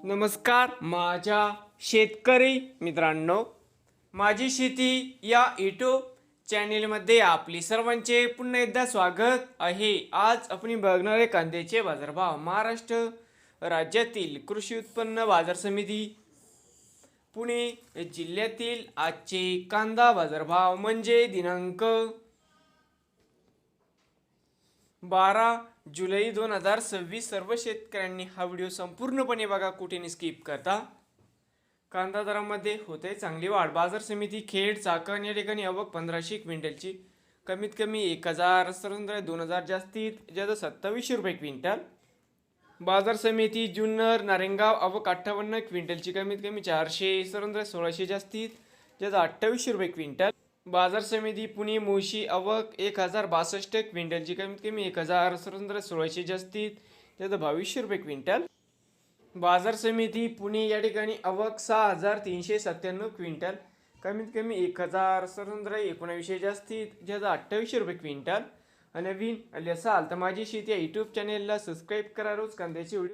नमस्कार माझ्या शेतकरी मित्रांनो, माझी शेती या यूट्यूब चॅनेलमध्ये आपली सर्वांचे पुन्हा एकदा स्वागत आहे। आज आपण बघणार आहे कांद्याचे बाजारभाव। महाराष्ट्र राज्यातील कृषी उत्पन्न बाजार समिती पुणे जिल्ह्यातील आजचे कांदा बाजारभाव म्हणजे दिनांक 12 जुलै 2026। सर्व शेतकऱ्यांनी हा व्हिडिओ संपूर्णपणे बघा, कुठे स्किप करता। कांदा दरामध्ये होते चांगली वाढ। बाजार समिती खेड चाकण या ठिकाणी आवक 1500 क्विंटलची, कमीत कमी 1000 सरंद्र 2000, जास्तीत जास्त 2700 रुपये क्विंटल। बाजार समिती जुन्नर नारायणगाव आवक 58 क्विंटलची, कमीत कमी 400 सरंद्र 1600, जास्तीत जास्त 2800 रुपये क्विंटल। बाजार समिती पुणे मुळशी आवक 1062 क्विंटलची, कमीत कमी 1000 सरंद्र 1600, जास्तीत जास्त 2200 रुपये क्विंटल। बाजार समिती पुणे या ठिकाणी आवक 6397 क्विंटल, कमीत कमी 1000 सरंद्र 1900, जास्तीत जास्त 2800 रुपये क्विंटल। नवीन आले असाल तर माझी शेती या यूट्यूब चॅनेलला सबस्क्राईब करा। रोज कांद्याचे व्हिडिओ